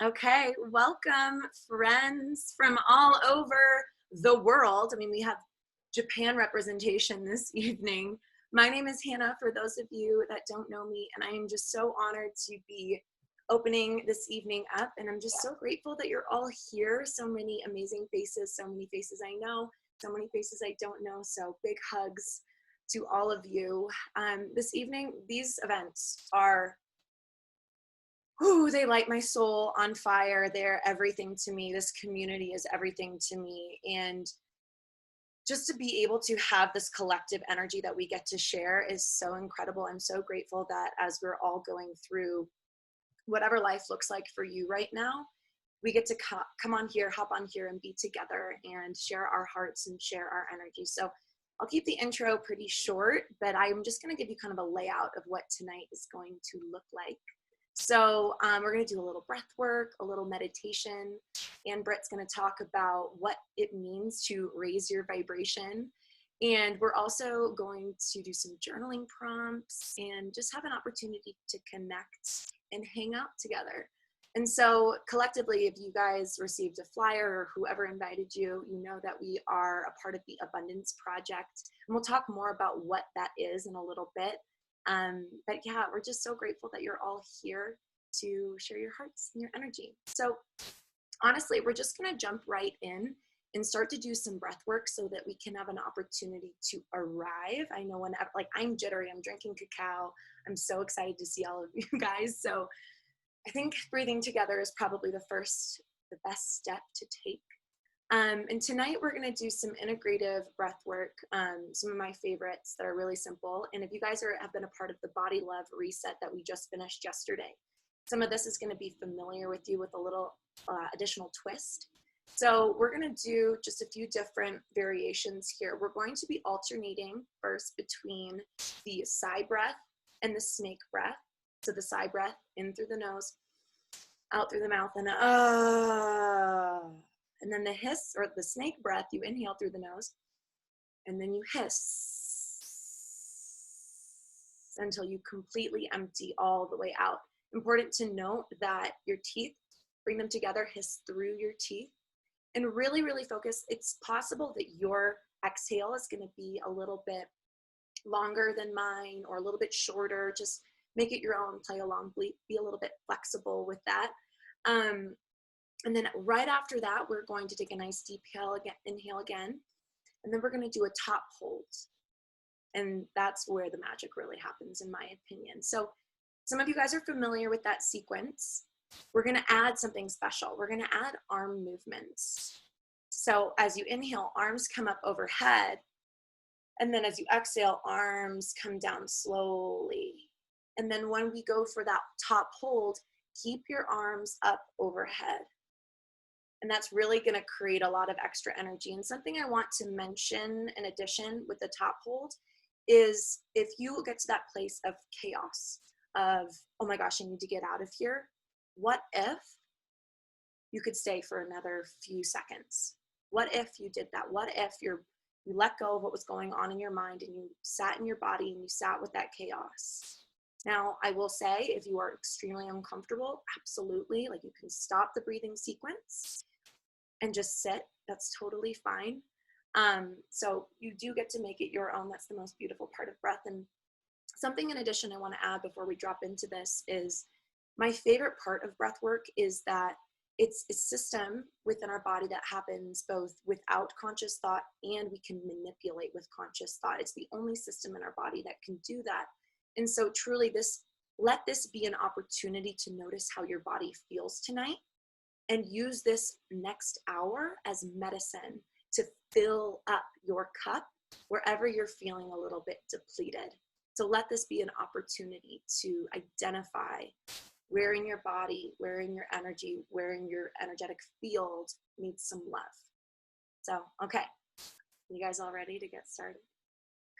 Okay, welcome friends from all over the world. I mean, we have Japan representation this evening. My name is Hannah, for those of you that don't know me, and I am just so honored to be opening this evening up. And I'm just so grateful that you're all here. So many amazing faces, so many faces I know, so many faces I don't know. So big hugs to all of you. This evening, these events are they light my soul on fire. They're everything to me. This community is everything to me. And just to be able to have this collective energy that we get to share is so incredible. I'm so grateful that as we're all going through whatever life looks like for you right now, we get to come on here, hop on here and be together and share our hearts and share our energy. So I'll keep the intro pretty short, but I'm just going to give you kind of a layout of what tonight is going to look like. So we're going to do a little breath work, a little meditation, and Britt's going to talk about what it means to raise your vibration. And we're also going to do some journaling prompts and just have an opportunity to connect and hang out together. And so collectively, if you guys received a flyer or whoever invited you, you know that we are a part of the Abundance Project. And we'll talk more about what that is in a little bit. But yeah, we're just so grateful that you're all here to share your hearts and your energy. So honestly, we're just going to jump right in and start to do some breath work so that we can have an opportunity to arrive. I know whenever, like, I'm jittery, I'm drinking cacao. I'm so excited to see all of you guys. So I think breathing together is probably the best step to take. And tonight we're going to do some integrative breath work, some of my favorites that are really simple. And if you guys have been a part of the Body Love Reset that we just finished yesterday, some of this is going to be familiar with you with a little additional twist. So we're going to do just a few different variations here. We're going to be alternating first between the sigh breath and the snake breath. So the sigh breath in through the nose, out through the mouth, and then the hiss or the snake breath, you inhale through the nose and then you hiss until you completely empty all the way out. Important to note that your teeth, bring them together, hiss through your teeth, and really, really focus. It's possible that your exhale is going to be a little bit longer than mine or a little bit shorter. Just make it your own, play along, be a little bit flexible with that. And then right after that, we're going to take a nice deep inhale again. And then we're going to do a top hold. And that's where the magic really happens, in my opinion. So some of you guys are familiar with that sequence. We're going to add something special. We're going to add arm movements. So as you inhale, arms come up overhead. And then as you exhale, arms come down slowly. And then when we go for that top hold, keep your arms up overhead. And that's really going to create a lot of extra energy. And something I want to mention in addition with the top hold is if you get to that place of chaos, of, oh my gosh, I need to get out of here. What if you could stay for another few seconds? What if you did that? What if you let go of what was going on in your mind and you sat in your body and you sat with that chaos? Now, I will say, if you are extremely uncomfortable, absolutely, like, you can stop the breathing sequence and just sit. That's totally fine. So you do get to make it your own. That's the most beautiful part of breath. And something in addition I want to add before we drop into this is my favorite part of breath work is that it's a system within our body that happens both without conscious thought and we can manipulate with conscious thought. It's the only system in our body that can do that. And so truly let this be an opportunity to notice how your body feels tonight and use this next hour as medicine to fill up your cup wherever you're feeling a little bit depleted. So let this be an opportunity to identify where in your body, where in your energy, where in your energetic field needs some love. So, okay, you guys all ready to get started?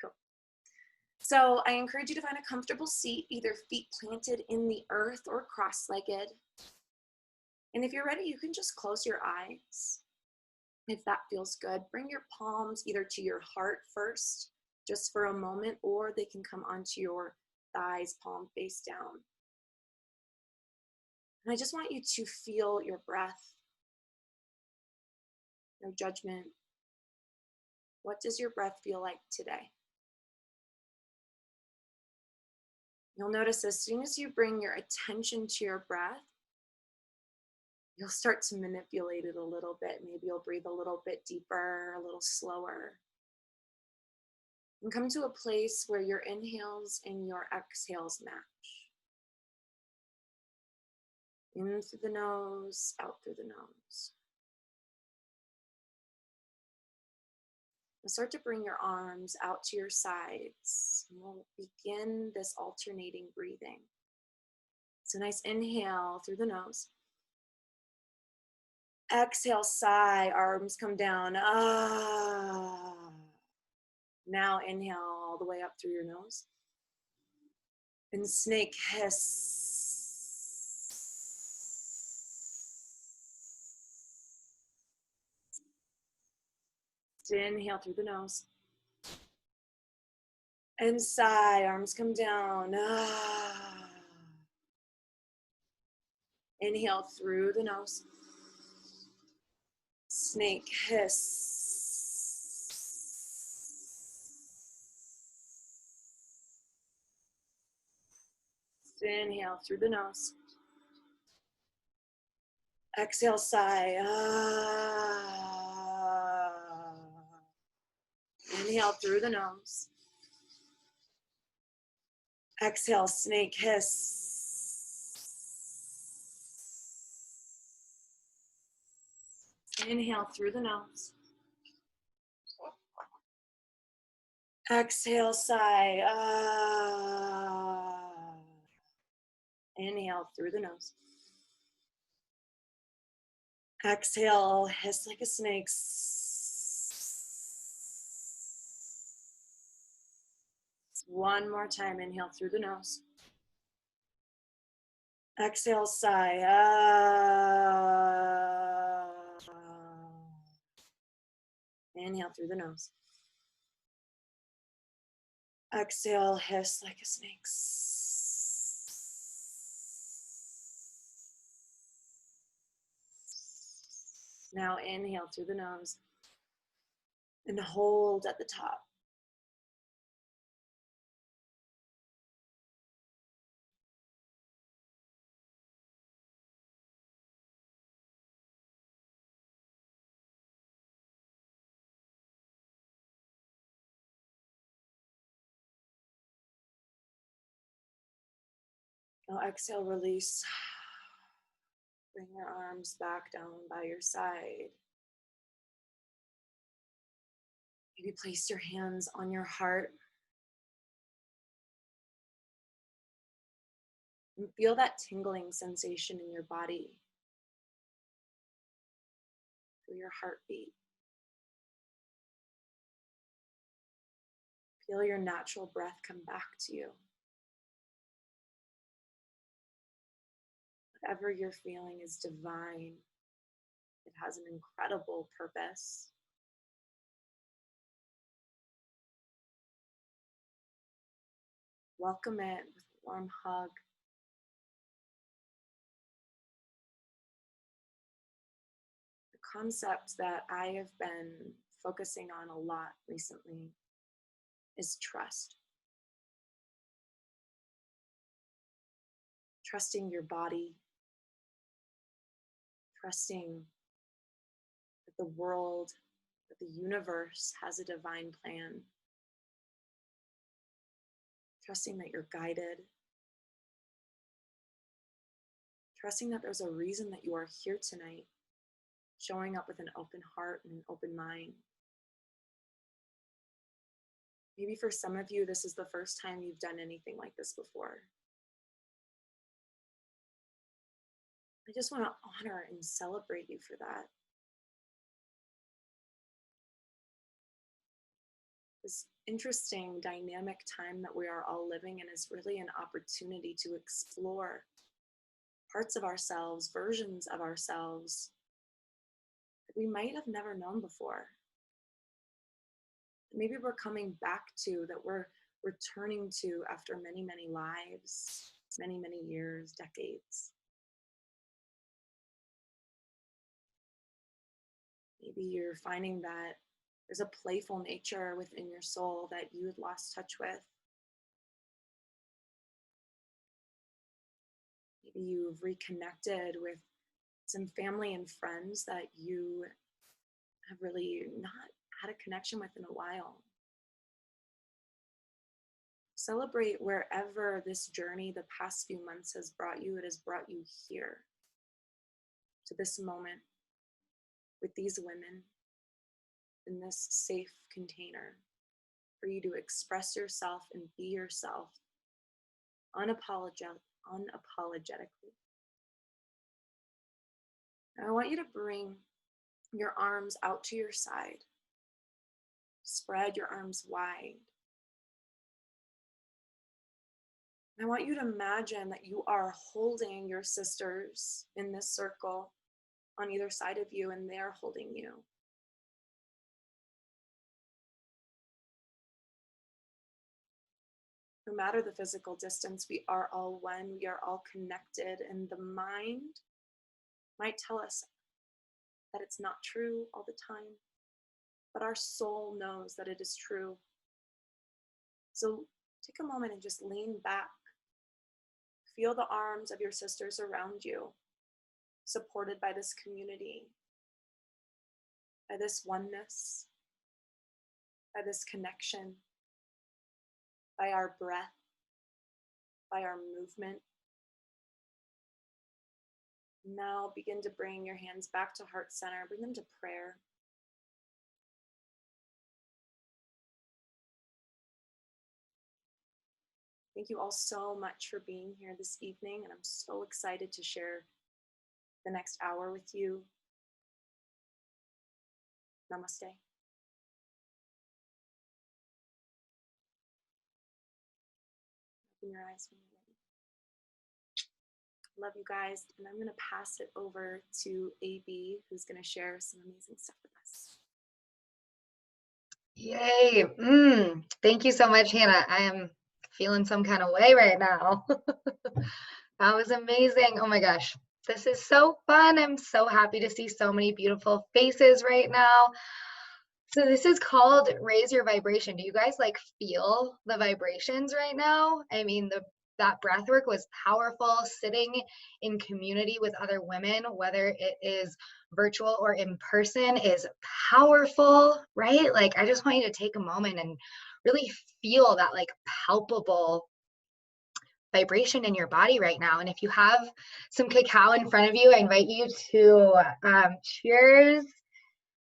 Cool. So I encourage you to find a comfortable seat, either feet planted in the earth or cross-legged. And if you're ready, you can just close your eyes. If that feels good, bring your palms either to your heart first, just for a moment, or they can come onto your thighs, palm face down. And I just want you to feel your breath, no judgment. What does your breath feel like today? You'll notice as soon as you bring your attention to your breath, you'll start to manipulate it a little bit. Maybe you'll breathe a little bit deeper, a little slower. And come to a place where your inhales and your exhales match. In through the nose, out through the nose. And start to bring your arms out to your sides. And we'll begin this alternating breathing. So nice inhale through the nose. Exhale, sigh, arms come down. Ah. Now inhale all the way up through your nose. And snake hiss. Inhale through the nose. And sigh, arms come down. Ah. Inhale through the nose. Snake hiss. Inhale through the nose. Exhale, sigh. Ah. Inhale through the nose. Exhale, snake hiss. Inhale through the nose. Exhale, sigh. Ah. Inhale through the nose. Exhale, hiss like a snake. One more time, inhale through the nose. Exhale, sigh. Ah. Inhale through the nose. Exhale, hiss like a snake. Now inhale through the nose and hold at the top. Now exhale, release. Bring your arms back down by your side. Maybe place your hands on your heart. And feel that tingling sensation in your body through your heartbeat. Feel your natural breath come back to you. Whatever you're feeling is divine. It has an incredible purpose. Welcome it with a warm hug. The concept that I have been focusing on a lot recently is trust. Trusting your body. Trusting that the world, that the universe has a divine plan. Trusting that you're guided. Trusting that there's a reason that you are here tonight, showing up with an open heart and an open mind. Maybe for some of you, this is the first time you've done anything like this before. I just want to honor and celebrate you for that. This interesting, dynamic time that we are all living in is really an opportunity to explore parts of ourselves, versions of ourselves that we might have never known before. Maybe we're coming back to, that we're returning to after many, many lives, many, many years, decades. Maybe you're finding that there's a playful nature within your soul that you had lost touch with. Maybe you've reconnected with some family and friends that you have really not had a connection with in a while. Celebrate wherever this journey the past few months has brought you. It has brought you here to this moment with these women in this safe container for you to express yourself and be yourself unapologetically. Now I want you to bring your arms out to your side. Spread your arms wide. I want you to imagine that you are holding your sisters in this circle on either side of you, and they're holding you. No matter the physical distance, we are all one, we are all connected, and the mind might tell us that it's not true all the time, but our soul knows that it is true. So take a moment and just lean back. Feel the arms of your sisters around you, supported by this community, by this oneness, by this connection, by our breath, by our movement. Now begin to bring your hands back to heart center, bring them to prayer. Thank you all so much for being here this evening, and I'm so excited to share the next hour with you. Namaste. Open your eyes when you're ready. Love you guys, and I'm going to pass it over to AB, who's going to share some amazing stuff with us. Yay. Thank you so much, Hannah. I am feeling some kind of way right now. That was amazing. Oh my gosh. This is so fun. I'm so happy to see so many beautiful faces right now. So this is called Raise Your Vibration. Do you guys like feel the vibrations right now? I mean, that breath work was powerful. Sitting in community with other women, whether it is virtual or in person, is powerful, right? Like, I just want you to take a moment and really feel that like palpable vibration in your body right now. And if you have some cacao in front of you, I invite you to cheers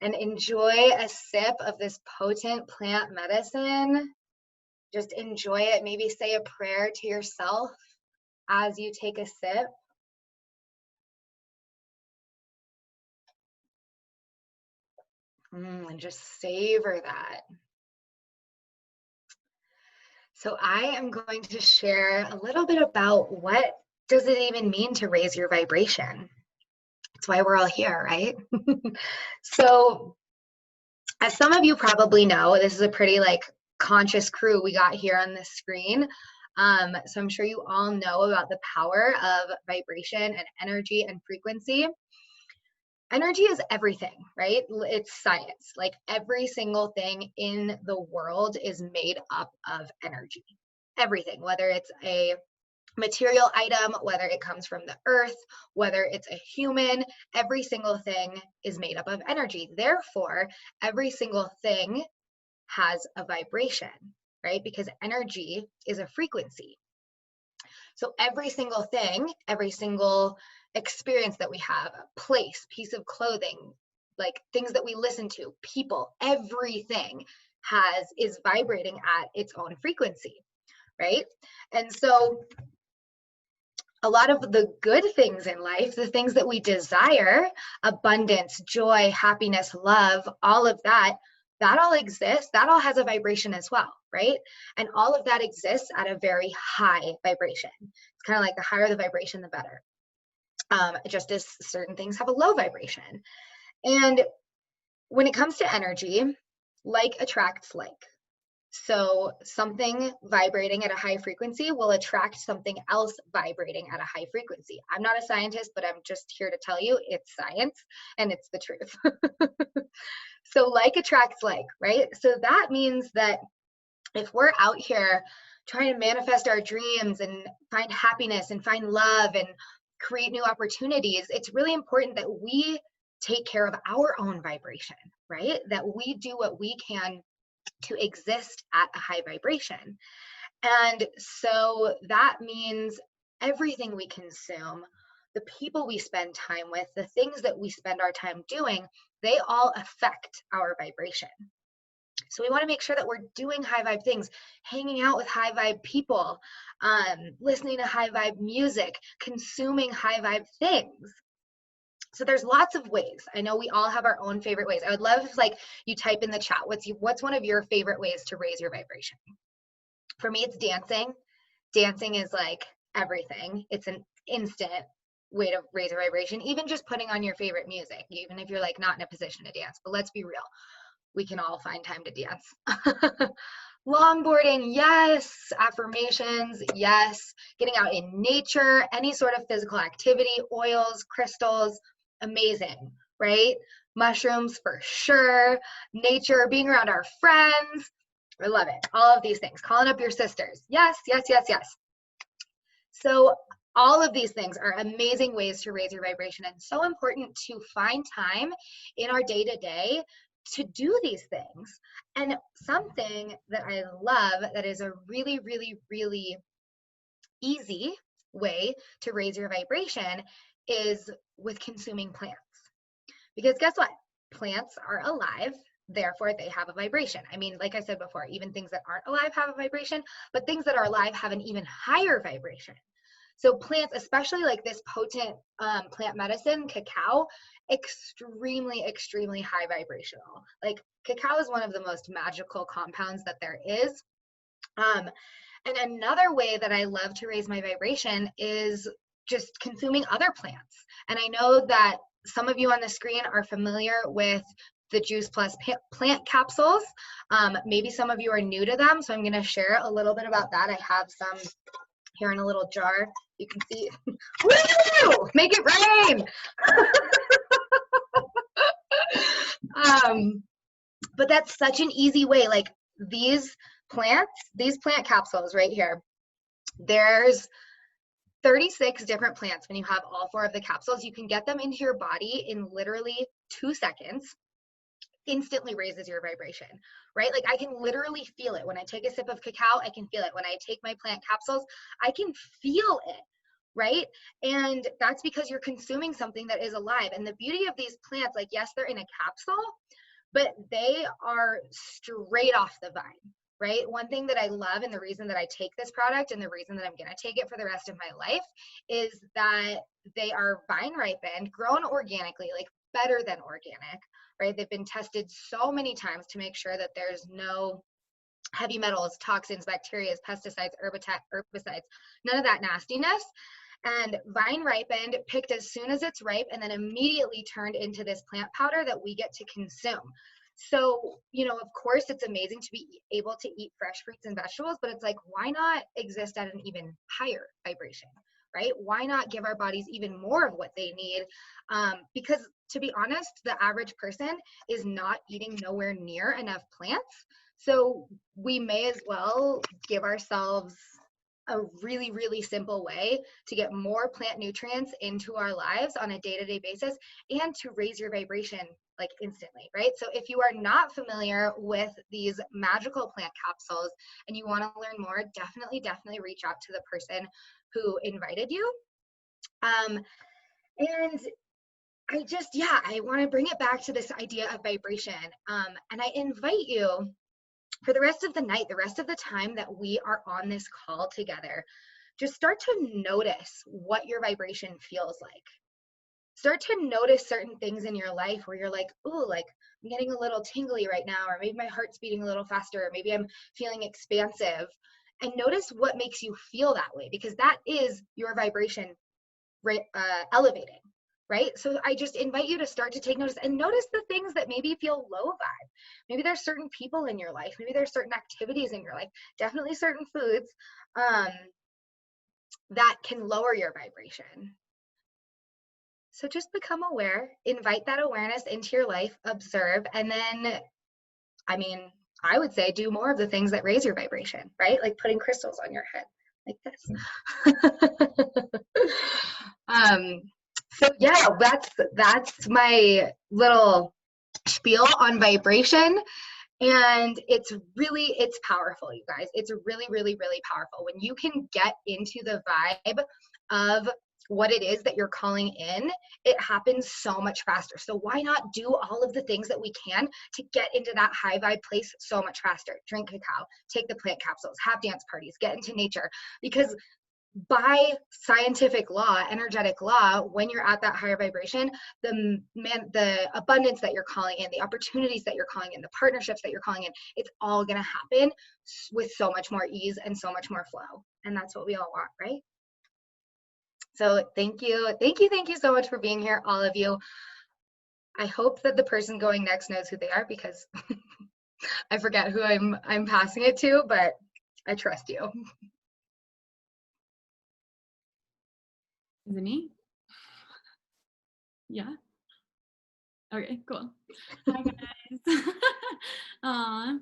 and enjoy a sip of this potent plant medicine. Just enjoy it. Maybe say a prayer to yourself as you take a sip. And just savor that. So I am going to share a little bit about what does it even mean to raise your vibration. That's why we're all here, right? So as some of you probably know, this is a pretty like conscious crew we got here on the screen. So I'm sure you all know about the power of vibration and energy and frequency. Energy is everything, right? It's science. Like every single thing in the world is made up of energy. Everything, whether it's a material item, whether it comes from the earth, whether it's a human, every single thing is made up of energy. Therefore, every single thing has a vibration, right? Because energy is a frequency. So every single thing, every single experience that we have, a place, piece of clothing, like things that we listen to, people, everything is vibrating at its own frequency, right? And so a lot of the good things in life, the things that we desire, abundance, joy, happiness, love, all of that, that all exists, that all has a vibration as well, right? And all of that exists at a very high vibration. It's kind of like the higher the vibration, the better. Just as certain things have a low vibration. And when it comes to energy, like attracts like. So something vibrating at a high frequency will attract something else vibrating at a high frequency. I'm not a scientist, but I'm just here to tell you it's science and it's the truth. So like attracts like, right? So that means that if we're out here trying to manifest our dreams and find happiness and find love and create new opportunities, it's really important that we take care of our own vibration, right? That we do what we can to exist at a high vibration. And so that means everything we consume, the people we spend time with, the things that we spend our time doing, they all affect our vibration. So we want to make sure that we're doing high vibe things, hanging out with high vibe people, listening to high vibe music, consuming high vibe things. So there's lots of ways. I know we all have our own favorite ways. I would love if like you type in the chat, what's one of your favorite ways to raise your vibration? For me, it's dancing. Dancing is like everything. It's an instant way to raise your vibration, even just putting on your favorite music, even if you're like not in a position to dance. But let's be real, we can all find time to dance. Longboarding, yes. Affirmations, yes. Getting out in nature, any sort of physical activity, oils, crystals, amazing, right? Mushrooms for sure. Nature, being around our friends, I love it. All of these things. Calling up your sisters, yes, yes, yes, yes. So all of these things are amazing ways to raise your vibration, and so important to find time in our day-to-day to do these things. And something that I love that is a really, really, really easy way to raise your vibration is with consuming plants. Because guess what? Plants are alive, therefore they have a vibration. I mean, like I said before, even things that aren't alive have a vibration, but things that are alive have an even higher vibration. So plants, especially like this potent plant medicine, cacao, extremely, extremely high vibrational. Like cacao is one of the most magical compounds that there is. And another way that I love to raise my vibration is just consuming other plants. And I know that some of you on the screen are familiar with the Juice Plus plant capsules. Maybe some of you are new to them, so I'm going to share a little bit about that. I have some here in a little jar. You can see, woo! Make it rain! But that's such an easy way. Like these plants, these plant capsules right here, there's 36 different plants. When you have all 4 of the capsules, you can get them into your body in literally 2 seconds. Instantly raises your vibration, right? Like I can literally feel it. When I take a sip of cacao, I can feel it. When I take my plant capsules, I can feel it, right? And that's because you're consuming something that is alive. And the beauty of these plants, like, yes, they're in a capsule, but they are straight off the vine, right? One thing that I love, and the reason that I take this product and the reason that I'm going to take it for the rest of my life, is that they are vine ripened, grown organically, like better than organic, right? They've been tested so many times to make sure that there's no heavy metals, toxins, bacteria, pesticides, herbicides, none of that nastiness. And vine ripened, picked as soon as it's ripe, and then immediately turned into this plant powder that we get to consume. So, you know, of course, it's amazing to be able to eat fresh fruits and vegetables, but it's like, why not exist at an even higher vibration, right? Why not give our bodies even more of what they need? Because to be honest, the average person is not eating nowhere near enough plants. So we may as well give ourselves a really, really simple way to get more plant nutrients into our lives on a day-to-day basis and to raise your vibration like instantly, right? So if you are not familiar with these magical plant capsules and you want to learn more, definitely, definitely reach out to the person who invited you. And I just, yeah, I want to bring it back to this idea of vibration. And I invite you for the rest of the night, the rest of the time that we are on this call together, just start to notice what your vibration feels like. Start to notice certain things in your life where you're like, oh, like I'm getting a little tingly right now, or maybe my heart's beating a little faster, or maybe I'm feeling expansive. And notice what makes you feel that way, because that is your vibration elevating, right? So I just invite you to start to take notice and notice the things that maybe feel low vibe. Maybe there's certain people in your life, maybe there's certain activities in your life, definitely certain foods um, that can lower your vibration. So just become aware, invite that awareness into your life, observe, and then, I mean, I would say do more of the things that raise your vibration, right? Like putting crystals on your head, like this. um, so yeah, that's my little spiel on vibration. And it's powerful, you guys. It's really, really, really powerful when you can get into the vibe of what it is that you're calling in. It happens so much faster. So why not do all of the things that we can to get into that high vibe place so much faster? Drink cacao, take the plant capsules, have dance parties, get into nature. Because by scientific law, energetic law, when you're at that higher vibration, the abundance that you're calling in, the opportunities that you're calling in, the partnerships that you're calling in, it's all going to happen with so much more ease and so much more flow. And that's what we all want, right? So thank you so much for being here, all of you. I hope that the person going next knows who they are, because I forget who I'm passing it to, but I trust you. Is it me? Yeah. Okay, cool. Hi guys. Aw,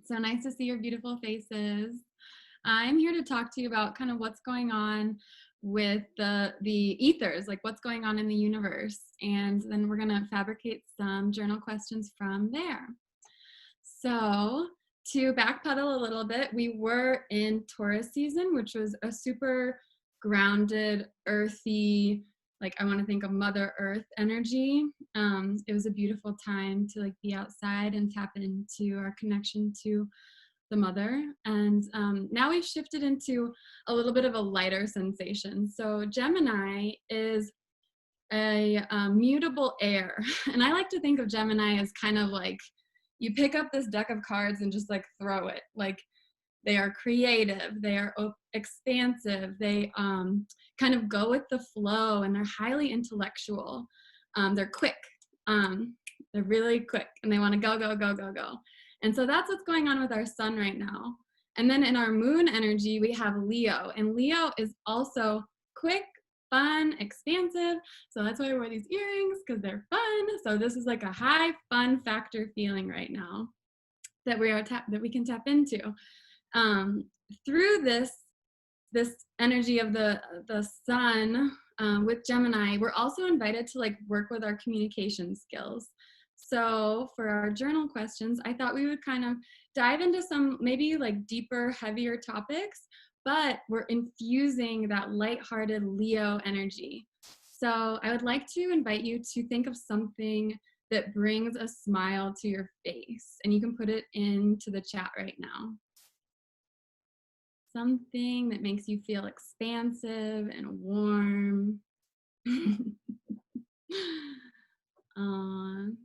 so nice to see your beautiful faces. I'm here to talk to you about kind of what's going on with the ethers, like what's going on in the universe, and then we're gonna fabricate some journal questions from there. So to backpedal a little bit, we were in Taurus season, which was a super grounded, earthy, like I want to think of Mother Earth energy. It was a beautiful time to like be outside and tap into our connection to the mother. And now we've shifted into a little bit of a lighter sensation. So Gemini is a mutable air. And I like to think of Gemini as kind of like you pick up this deck of cards and just like throw it. Like they are creative, they are expansive, they kind of go with the flow, and they're highly intellectual. They're quick, they're really quick, and they want to go, go, go, go, go. And so that's what's going on with our sun right now. And then in our moon energy, we have Leo, and Leo is also quick, fun, expansive. So that's why I wear these earrings, because they're fun. So this is like a high fun factor feeling right now that we can tap into. Through this energy of the sun with Gemini, we're also invited to like work with our communication skills. So for our journal questions, I thought we would kind of dive into some maybe like deeper, heavier topics, but we're infusing that lighthearted Leo energy. So I would like to invite you to think of something that brings a smile to your face, and you can put it into the chat right now. Something that makes you feel expansive and warm.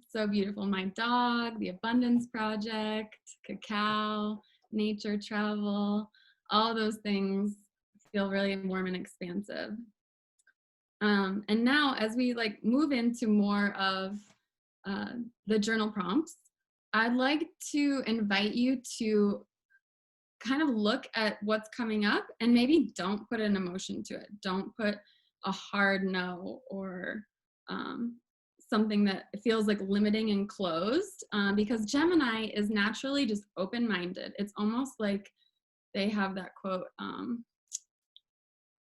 So beautiful. My dog, the Abundance Project, cacao, nature, travel, all those things feel really warm and expansive. And now as we like move into more of the journal prompts, I'd like to invite you to kind of look at what's coming up and maybe don't put an emotion to it. Don't put a hard no or something that feels like limiting and closed, because Gemini is naturally just open-minded. It's almost like they have that quote,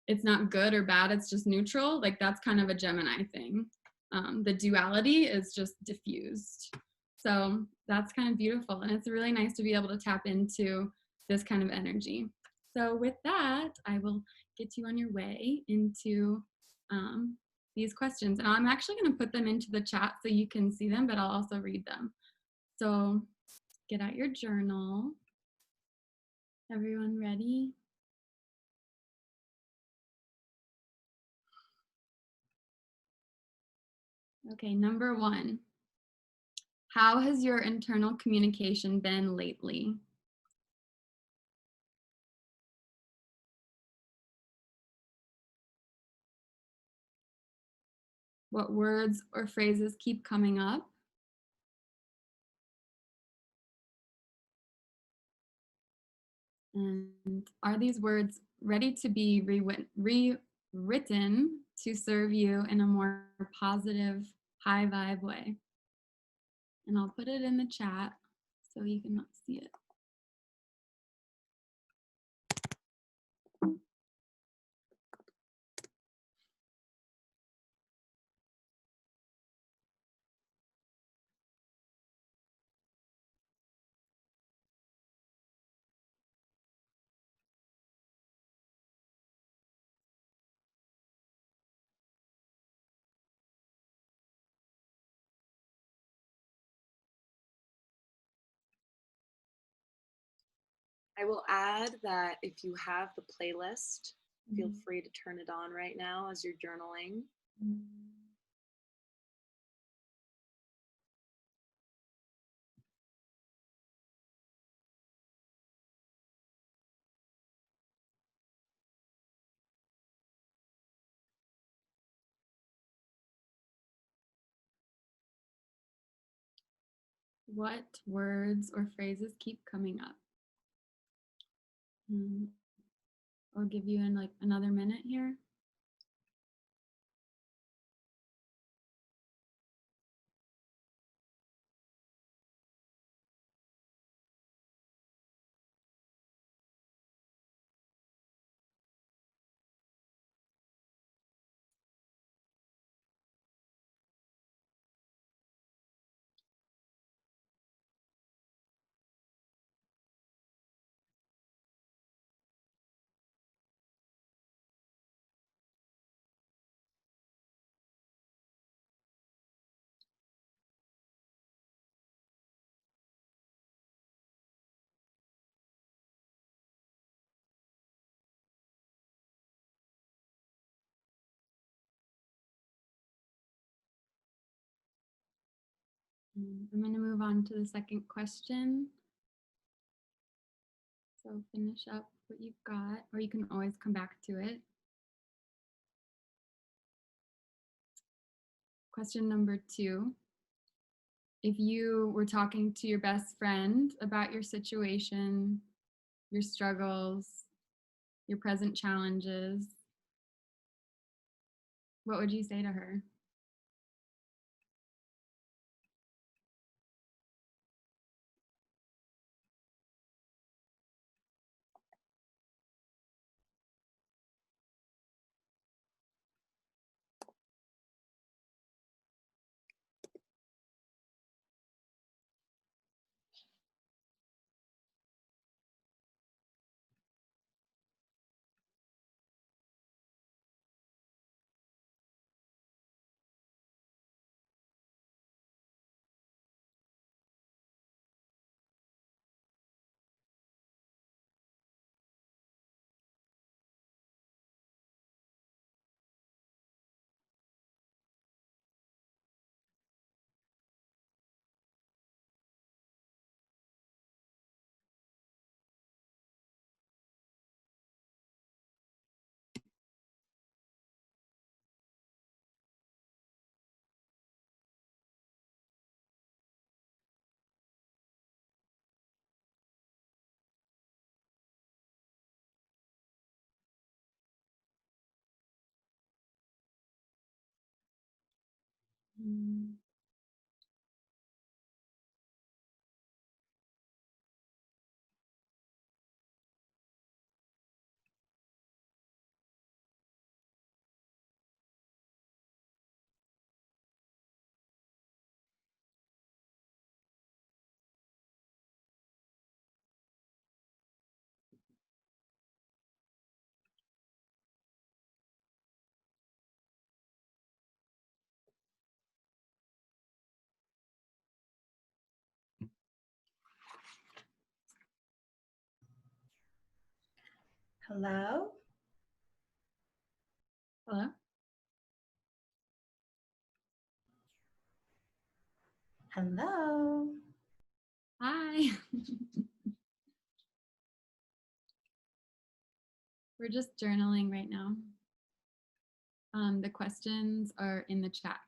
it's not good or bad, it's just neutral. Like that's kind of a Gemini thing. The duality is just diffused. So that's kind of beautiful. And it's really nice to be able to tap into this kind of energy. So with that, I will get you on your way into these questions. And I'm actually going to put them into the chat so you can see them, but I'll also read them. So get out your journal. Everyone ready? Okay, number 1. How has your internal communication been lately? What words or phrases keep coming up? And are these words ready to be rewritten to serve you in a more positive, high vibe way? And I'll put it in the chat so you can see it. I will add that if you have the playlist, feel free to turn it on right now as you're journaling. What words or phrases keep coming up? I'll give you in like another minute here. I'm going to move on to the second question. So finish up what you've got, or you can always come back to it. Question number 2. If you were talking to your best friend about your situation, your struggles, your present challenges, what would you say to her? Mm. Hello? Hello? Hello? Hi. We're just journaling right now. The questions are in the chat.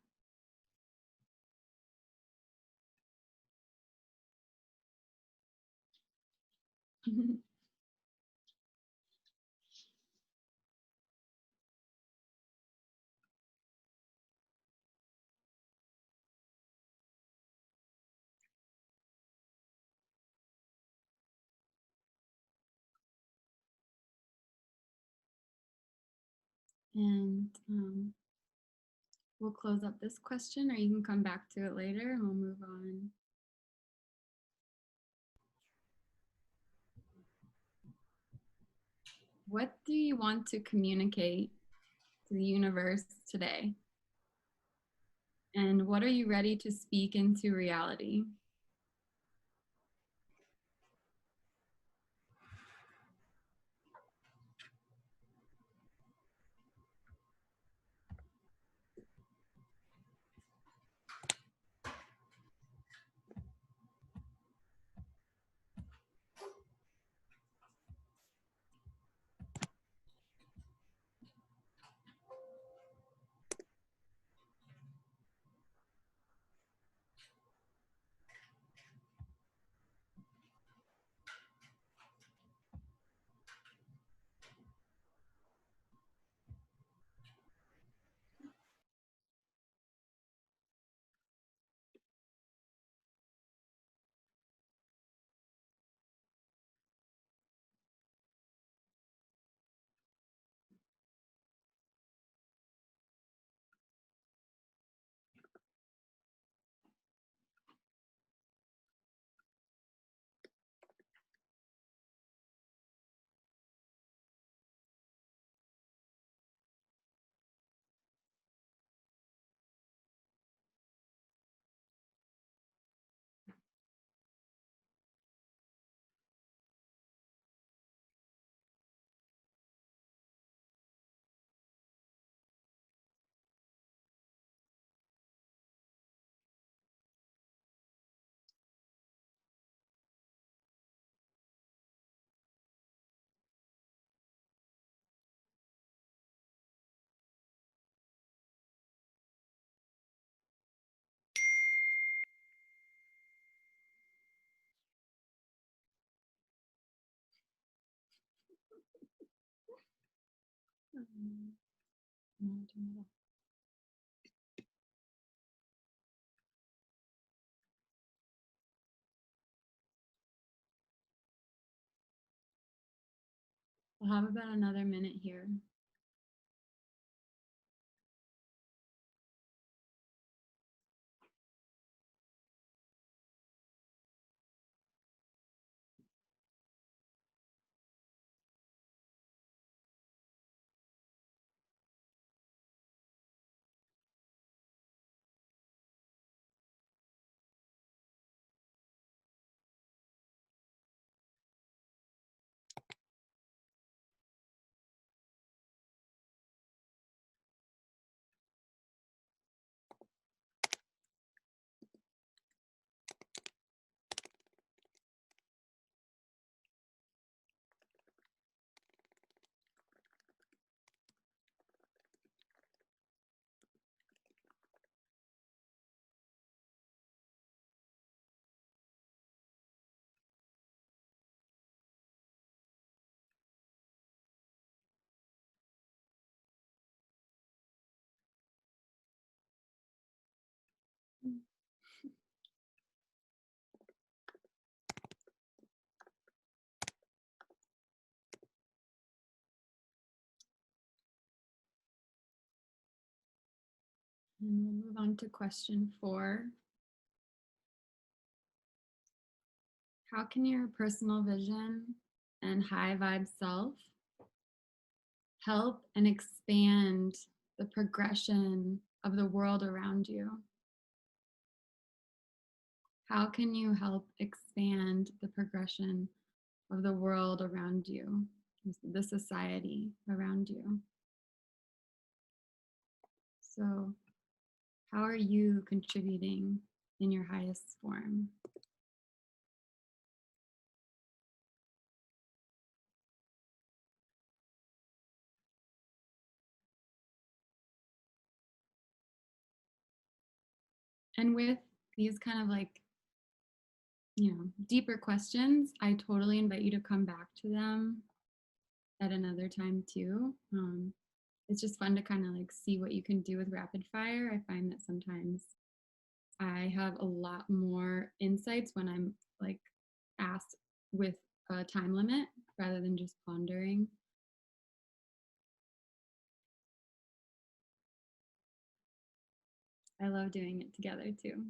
And we'll close up this question, or you can come back to it later and we'll move on. What do you want to communicate to the universe today? And what are you ready to speak into reality? We'll have about another minute here. And we'll move on to question 4. How can your personal vision and high vibe self help and expand the progression of the world around you? How can you help expand the progression of the world around you, the society around you? So, how are you contributing in your highest form? And with these kind of like, deeper questions, I totally invite you to come back to them at another time too. It's just fun to kind of like see what you can do with rapid fire. I find that sometimes I have a lot more insights when I'm like asked with a time limit rather than just pondering. I love doing it together too.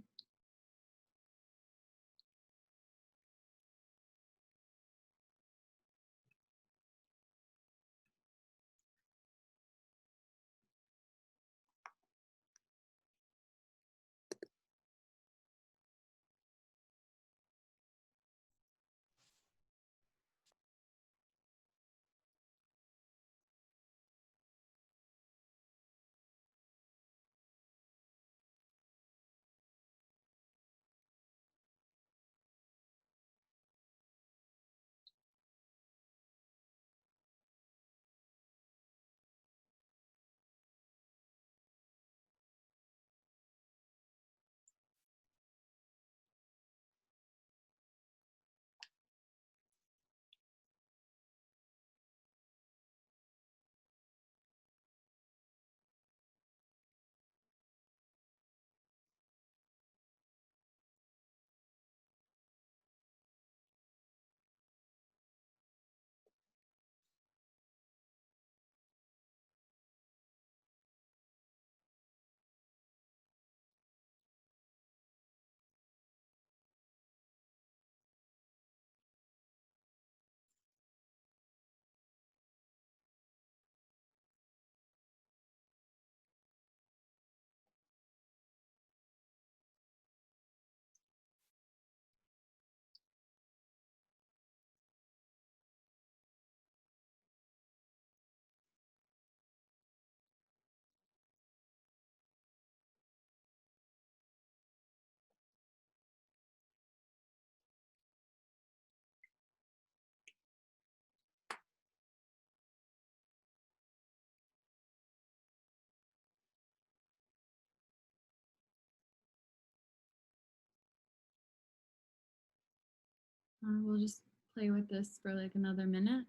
We'll just play with this for like another minute.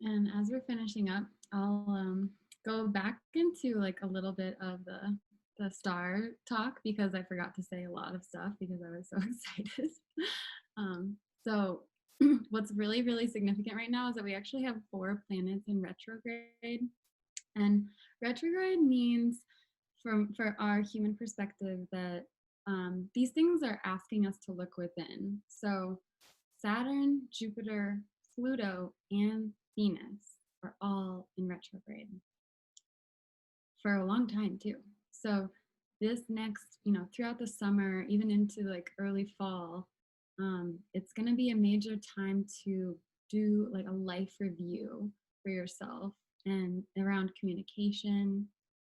And as we're finishing up, I'll go back into like a little bit of the star talk because I forgot to say a lot of stuff because I was so excited. So what's really, really significant right now is that we actually have 4 planets in retrograde. And retrograde means for our human perspective that these things are asking us to look within. So Saturn, Jupiter, Pluto, and Venus are all in retrograde for a long time too. So this next, throughout the summer, even into like early fall, it's going to be a major time to do like a life review for yourself and around communication,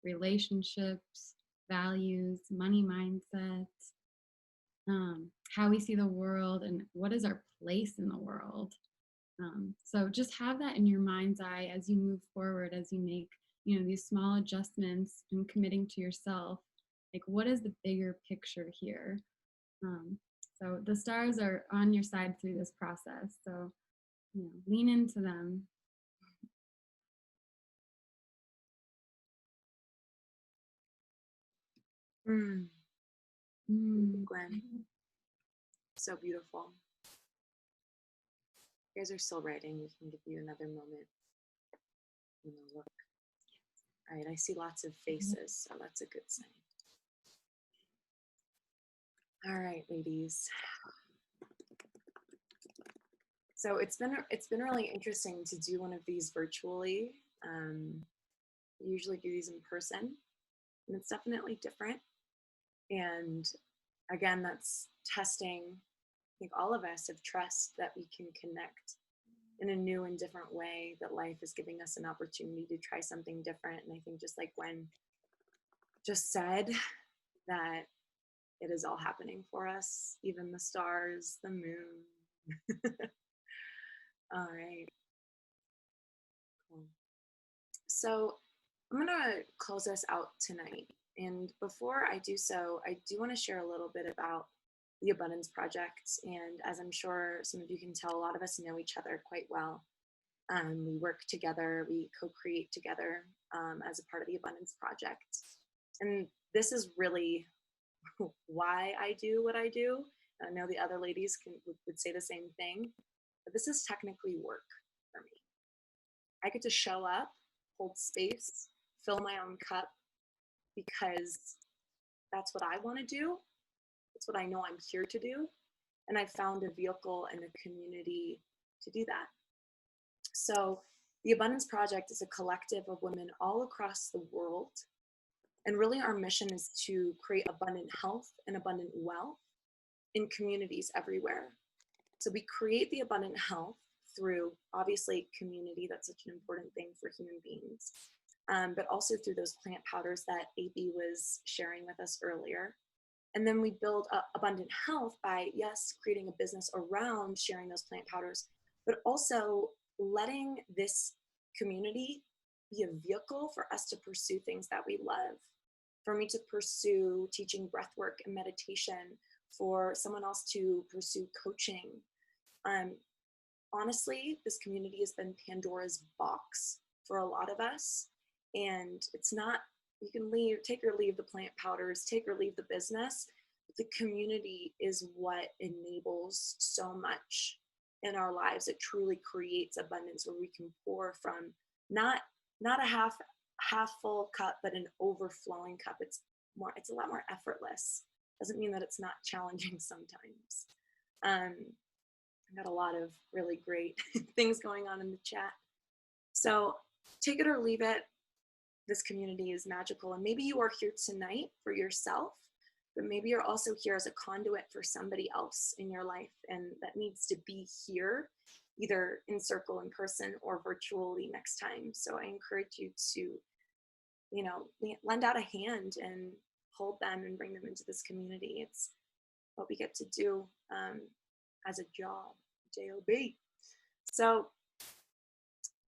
relationships, values, money mindset, how we see the world, and what is our place in the world. So just have that in your mind's eye as you move forward, as you make these small adjustments and committing to yourself. Like, what is the bigger picture here? So the stars are on your side through this process. So, lean into them. Mm. Mm. Gwen, so beautiful. You guys are still writing. We can give you another moment. Look. All right, I see lots of faces, so that's a good sign. All right, ladies. So it's been really interesting to do one of these virtually. We usually do these in person, and it's definitely different. And again, that's testing, I think, all of us of trust that we can connect in a new and different way, that life is giving us an opportunity to try something different. And I think, just like Gwen just said, that it is all happening for us, even the stars, the moon. All right. Cool. So I'm gonna close us out tonight. And before I do so, I do want to share a little bit about the Abundance Project. And as I'm sure some of you can tell, a lot of us know each other quite well. We work together, we co-create together as a part of the Abundance Project. And this is really why I do what I do. I know the other ladies would say the same thing, but this is technically work for me. I get to show up, hold space, fill my own cup, because that's what I want to do. It's what I know I'm here to do. And I found a vehicle and a community to do that. So the Abundance Project is a collective of women all across the world. And really our mission is to create abundant health and abundant wealth in communities everywhere. So we create the abundant health through, obviously, community. That's such an important thing for human beings. But also through those plant powders that AB was sharing with us earlier. And then we build abundant health by, yes, creating a business around sharing those plant powders, but also letting this community be a vehicle for us to pursue things that we love. For me to pursue teaching breath work and meditation, for someone else to pursue coaching. Honestly, this community has been Pandora's box for a lot of us. And it's not, you can take or leave the plant powders, take or leave the business. The community is what enables so much in our lives. It truly creates abundance where we can pour from not a half full cup, but an overflowing cup. It's a lot more effortless. Doesn't mean that it's not challenging sometimes. I got a lot of really great things going on in the chat. So take it or leave it. This community is magical. And maybe you are here tonight for yourself, but maybe you're also here as a conduit for somebody else in your life, and that needs to be here, either in circle, in person, or virtually next time. So I encourage you to, lend out a hand and hold them and bring them into this community. It's what we get to do as a job, J-O-B. So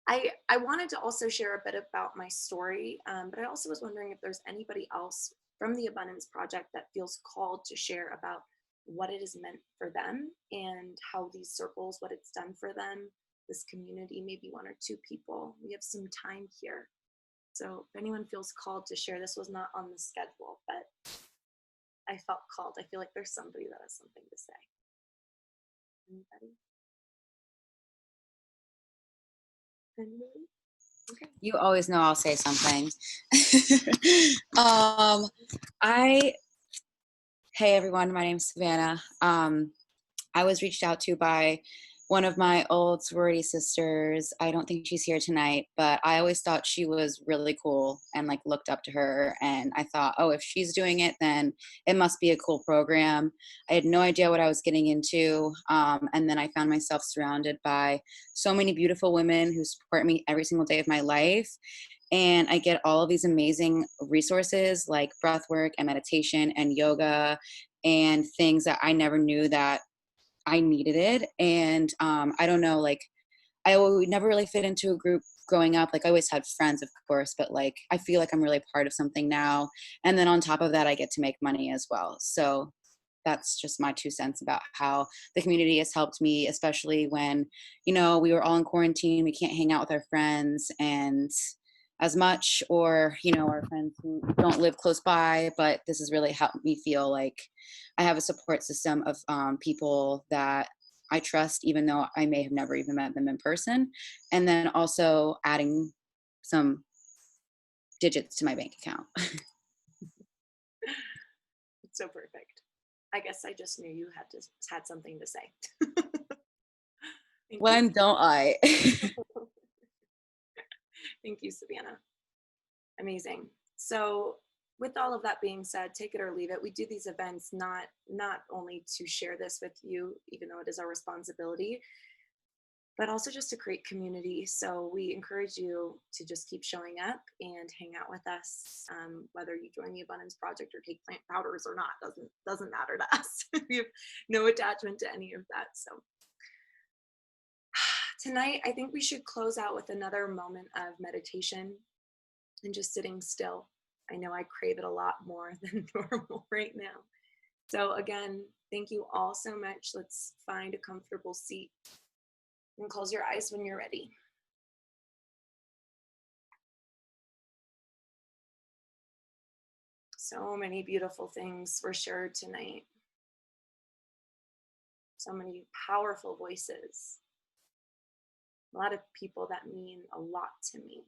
I wanted to also share a bit about my story, but I also was wondering if there's anybody else from the Abundance Project that feels called to share about what it has meant for them and how these circles, what it's done for them, this community, maybe one or two people. We have some time here. So if anyone feels called to share, this was not on the schedule, but I felt called. I feel like there's somebody that has something to say. Anybody? Anybody? Okay. You always know I'll say something. Hey everyone, my name's Savannah. I was reached out to by one of my old sorority sisters. I don't think she's here tonight, but I always thought she was really cool and looked up to her. And I thought, oh, if she's doing it, then it must be a cool program. I had no idea what I was getting into. And then I found myself surrounded by so many beautiful women who support me every single day of my life. And I get all of these amazing resources like breath work and meditation and yoga and things that I never knew that I needed it. And I don't know, I would never really fit into a group growing up. I always had friends, of course, but I feel like I'm really part of something now. And then on top of that, I get to make money as well. So that's just my 2 cents about how the community has helped me, especially when, we were all in quarantine, we can't hang out with our friends and as much, or, our friends who don't live close by, but this has really helped me feel like I have a support system of people that I trust, even though I may have never even met them in person. And then also adding some digits to my bank account. It's so perfect. I guess I just knew you had something to say. Thank When don't I? Thank you, Savannah. Amazing. So with all of that being said, take it or leave it. We do these events not only to share this with you, even though it is our responsibility, but also just to create community. So we encourage you to just keep showing up and hang out with us, whether you join the Abundance Project or take plant powders or not, doesn't matter to us. We have no attachment to any of that. So tonight, I think we should close out with another moment of meditation and just sitting still. I know I crave it a lot more than normal right now. So again, thank you all so much. Let's find a comfortable seat and close your eyes when you're ready. So many beautiful things were shared tonight. So many powerful voices. A lot of people that mean a lot to me.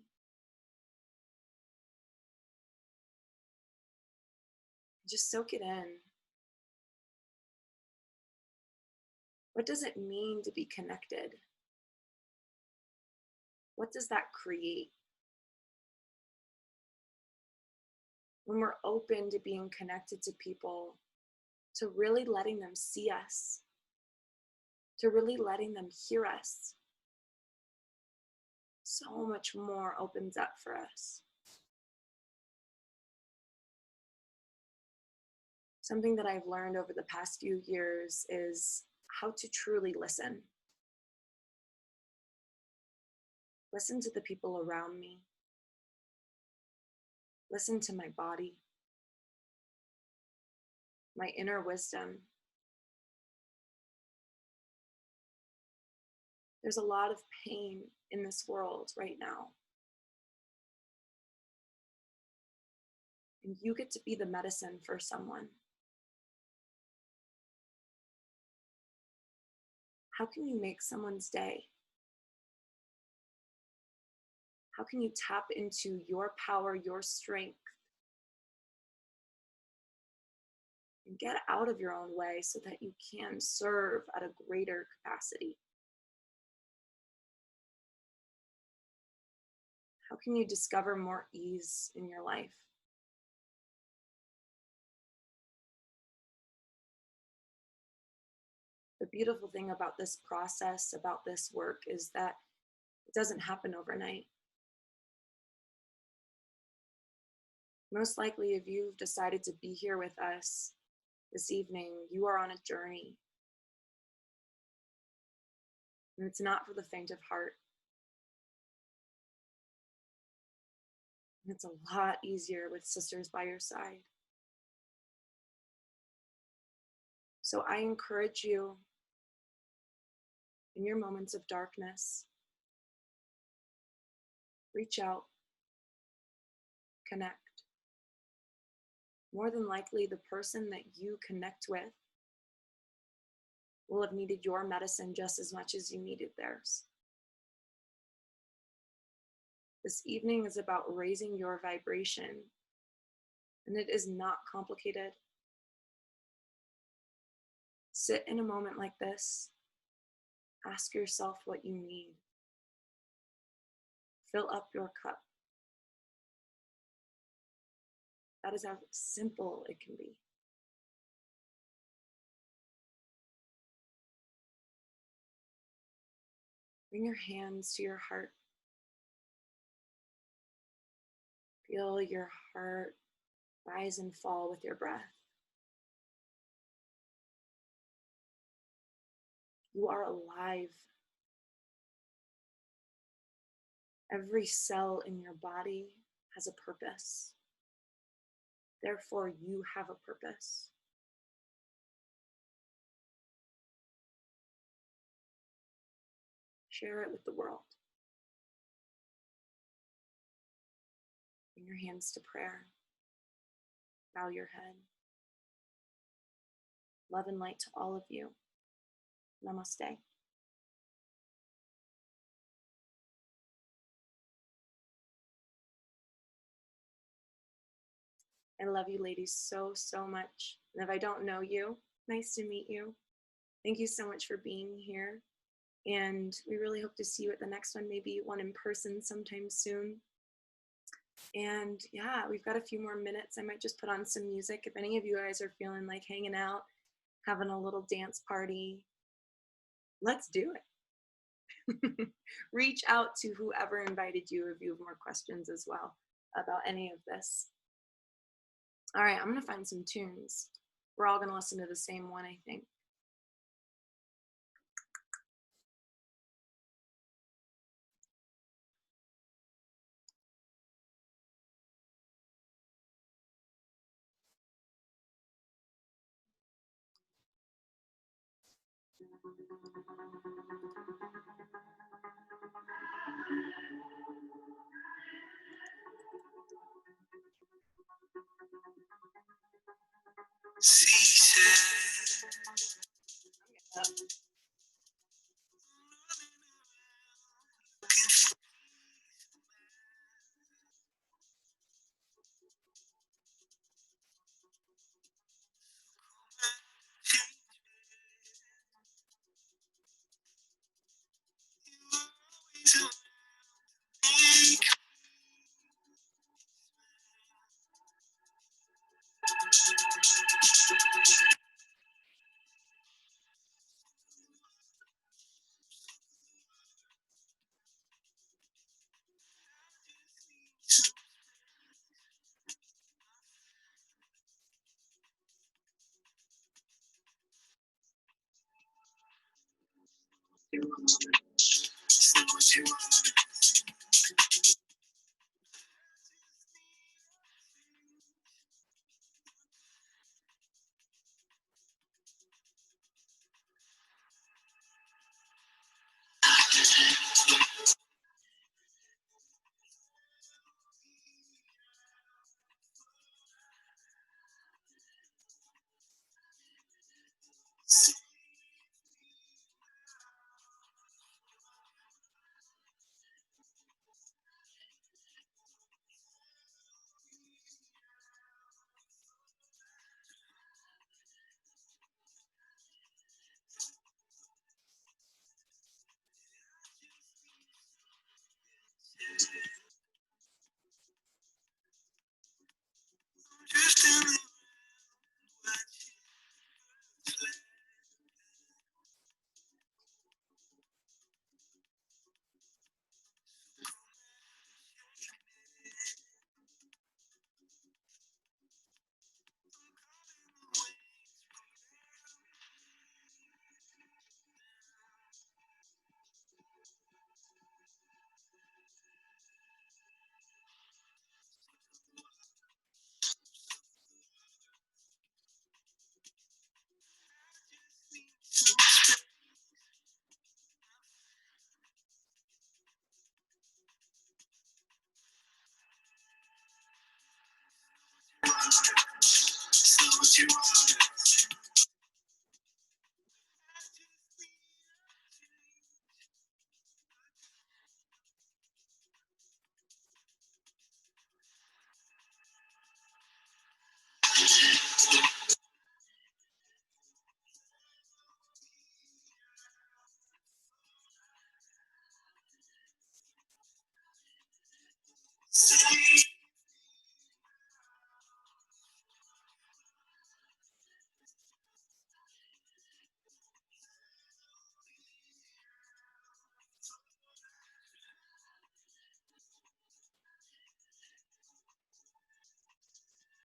Just soak it in. What does it mean to be connected? What does that create? When we're open to being connected to people, to really letting them see us, to really letting them hear us, so much more opens up for us. Something that I've learned over the past few years is how to truly listen. Listen to the people around me. Listen to my body, my inner wisdom. There's a lot of pain in this world right now. And you get to be the medicine for someone. How can you make someone's day? How can you tap into your power, your strength, and get out of your own way so that you can serve at a greater capacity? How can you discover more ease in your life? The beautiful thing about this process, about this work, is that it doesn't happen overnight. Most likely, if you've decided to be here with us this evening, you are on a journey. And it's not for the faint of heart. And it's a lot easier with sisters by your side. So I encourage you, in your moments of darkness, reach out, connect. More than likely, the person that you connect with will have needed your medicine just as much as you needed theirs. This evening is about raising your vibration, and it is not complicated. Sit in a moment like this. Ask yourself what you need. Fill up your cup. That is how simple it can be. Bring your hands to your heart. Feel your heart rise and fall with your breath. You are alive. Every cell in your body has a purpose. Therefore, you have a purpose. Share it with the world. Bring your hands to prayer. Bow your head. Love and light to all of you. Namaste. I love you ladies so, so much. And if I don't know you, nice to meet you. Thank you so much for being here. And we really hope to see you at the next one, maybe one in person sometime soon. And yeah, we've got a few more minutes. I might just put on some music. If any of you guys are feeling like hanging out, having a little dance party, let's do it. Reach out to whoever invited you if you have more questions as well about any of this. All right, I'm going to find some tunes. We're all going to listen to the same one, I think.